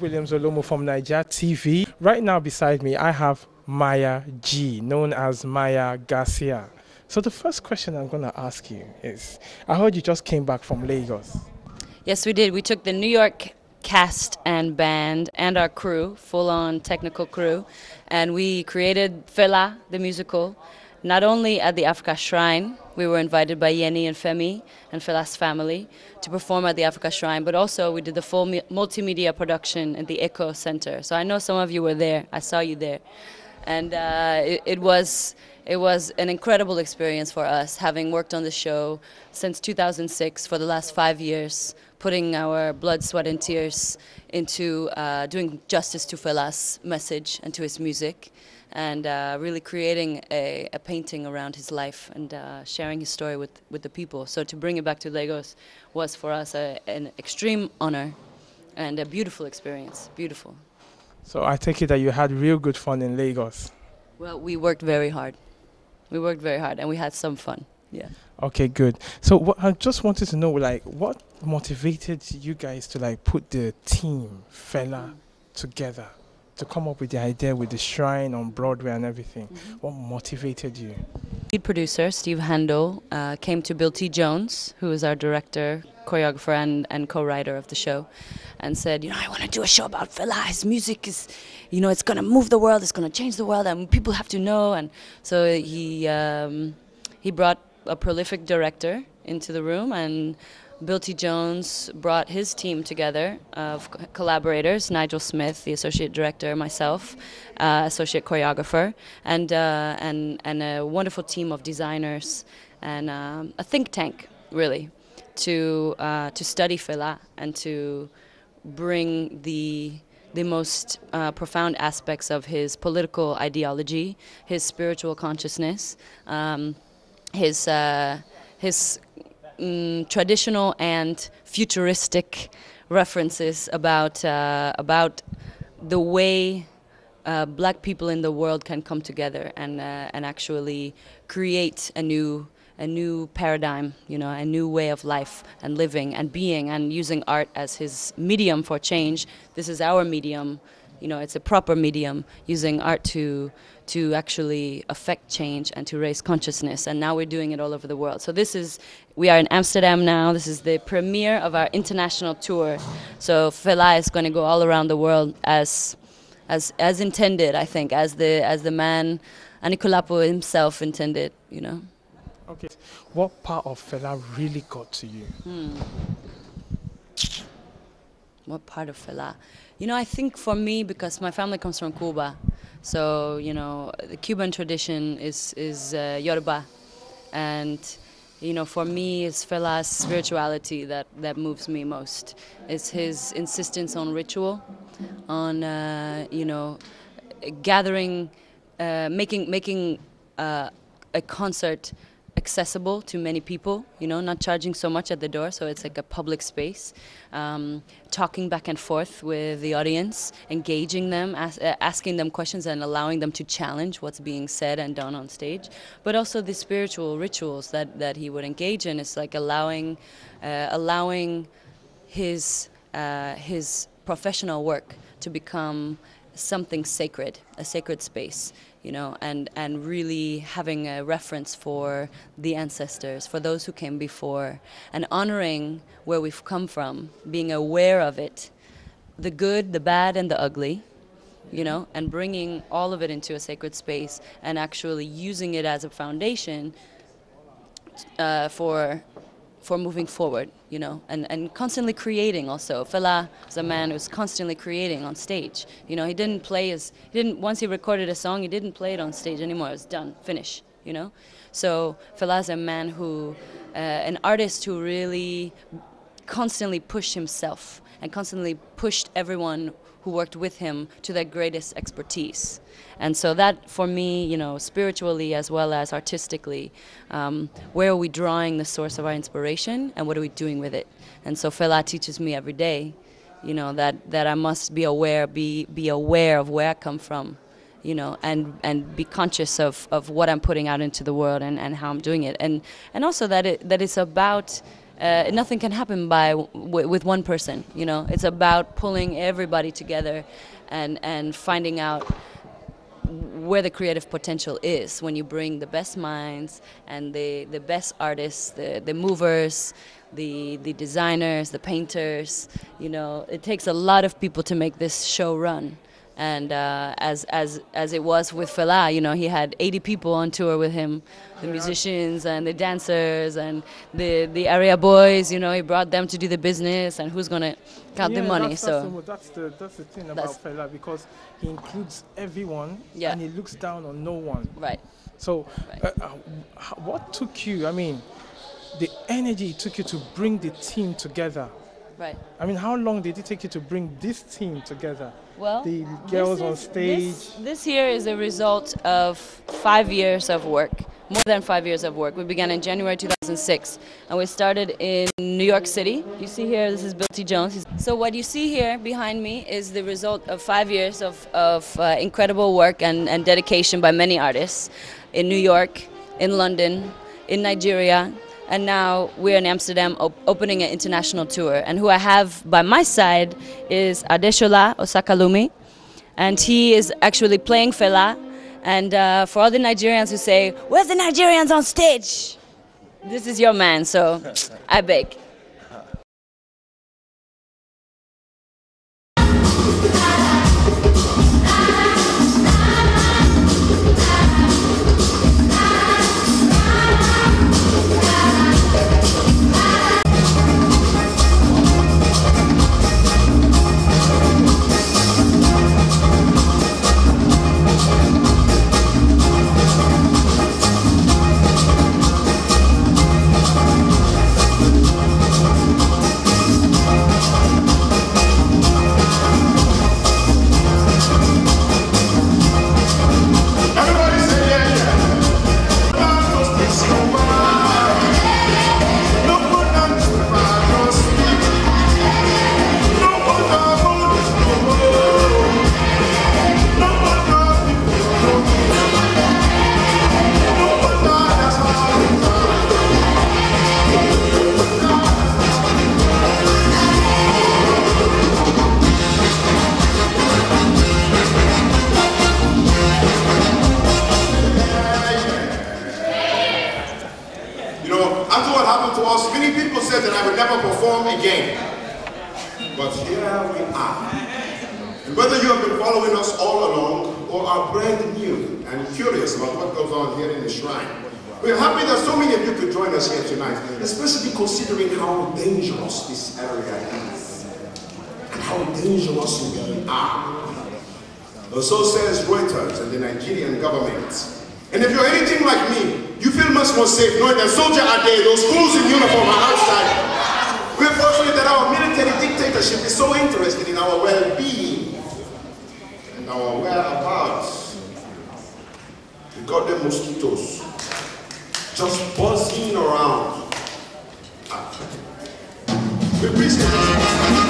Williams Olomo from Maija TV. Right now beside me, I have Maija G, known as Maija Garcia. So the first question I'm going to ask you is, I heard you just came back from Lagos. Yes, we did. We took the New York cast and band and our crew, full-on technical crew, and we created Fela, the musical, not only at the Africa Shrine. We were invited by Yeni and Femi and Fela's family to perform at the Africa Shrine, but also we did the full multimedia production at the Echo Center. So I know some of you were there. I saw you there. And it was an incredible experience for us, having worked on the show since 2006 for the last 5 years, putting our blood, sweat, and tears into doing justice to Fela's message and to his music, and really creating a painting around his life and sharing his story with the people. So to bring it back to Lagos was for us an extreme honor and a beautiful experience, beautiful. So I take it that you had real good fun in Lagos. Well, we worked very hard. We worked very hard and we had some fun, yeah. Okay, good. So I just wanted to know, like, what motivated you guys to, like, put the team, Fela, together, to come up with the idea with the shrine on Broadway and everything? What motivated you? Lead producer, Steve Handel, came to Bill T. Jones, who is our director, choreographer, and co-writer of the show, and said, you know, I want to do a show about Fela. His music is, you know, it's going to move the world, it's going to change the world, and people have to know. And so he brought a prolific director into the room, and Bill T. Jones brought his team together of collaborators, Nigel Smith, the associate director, myself, associate choreographer, and a wonderful team of designers and a think tank, really, to study Fela and to bring the most profound aspects of his political ideology, his spiritual consciousness, his traditional and futuristic references about the way black people in the world can come together and actually create a new paradigm, you know, a new way of life and living and being, and using art as his medium for change. This is our medium, you know, it's a proper medium, using art to actually affect change and to raise consciousness, and now we're doing it all over the world. So we are in Amsterdam now. This is the premiere of our international tour. So Fela is going to go all around the world as intended, I think, as the man Anikulapo himself intended, you know. Okay, what part of Fela really got to you? What part of Fela? You know, I think for me, because my family comes from Cuba, so, you know, the Cuban tradition is Yoruba, and, you know, for me, it's Fela's spirituality that moves me most. It's his insistence on ritual, on, you know, gathering, making a concert accessible to many people, you know, not charging so much at the door, so it's like a public space, talking back and forth with the audience, engaging them, asking them questions and allowing them to challenge what's being said and done on stage, but also the spiritual rituals that he would engage in. It's like allowing his professional work to become something sacred, a sacred space, you know, and really having a reference for the ancestors, for those who came before, and honoring where we've come from, being aware of it, the good, the bad, and the ugly, you know, and bringing all of it into a sacred space and actually using it as a foundation for moving forward, you know, and constantly creating also. Fela is a man who's constantly creating on stage. You know, once he recorded a song, he didn't play it on stage anymore. It's done, finish, you know. So Fela is a man who, an artist who really constantly pushed himself and constantly pushed everyone who worked with him to their greatest expertise. And so that, for me, you know, spiritually as well as artistically, where are we drawing the source of our inspiration and what are we doing with it? And so Fela teaches me every day, you know, that I must be aware of where I come from, you know, and be conscious of what I'm putting out into the world and how I'm doing it. And also that it's about nothing can happen with one person. You know, it's about pulling everybody together and finding out where the creative potential is when you bring the best minds and the best artists, the movers, the designers, the painters. You know, it takes a lot of people to make this show run. And as it was with Fela, you know, he had 80 people on tour with him, the musicians and the dancers and the area boys. You know, he brought them to do the business, and who's gonna count the money? That's the thing about Fela, because he includes everyone, and he looks down on no one. Right. So, what took you? I mean, the energy it took you to bring the team together. Right. I mean, how long did it take you to bring this team together? Well, the girls on stage. This here is a result of 5 years of work, more than 5 years of work. We began in January 2006, and we started in New York City. You see here, this is Bill T. Jones. So what you see here behind me is the result of 5 years of incredible work and dedication by many artists in New York, in London, in Nigeria. And now we're in Amsterdam opening an international tour. And who I have by my side is Adeshola Osakalumi. And he is actually playing Fela. And for all the Nigerians who say, "Where's the Nigerians on stage?" This is your man, so I beg. Many people said that I would never perform again. But here we are. And whether you have been following us all along or are brand new and curious about what goes on here in the shrine, we're happy that so many of you could join us here tonight, especially considering how dangerous this area is and how dangerous we are. So says Reuters and the Nigerian government. And if you're anything like me, you feel much more safe knowing that soldiers are there, those fools in uniform are outside. We're fortunate that our military dictatorship is so interested in our well-being and our whereabouts. We got them mosquitoes just buzzing around. We appreciate it.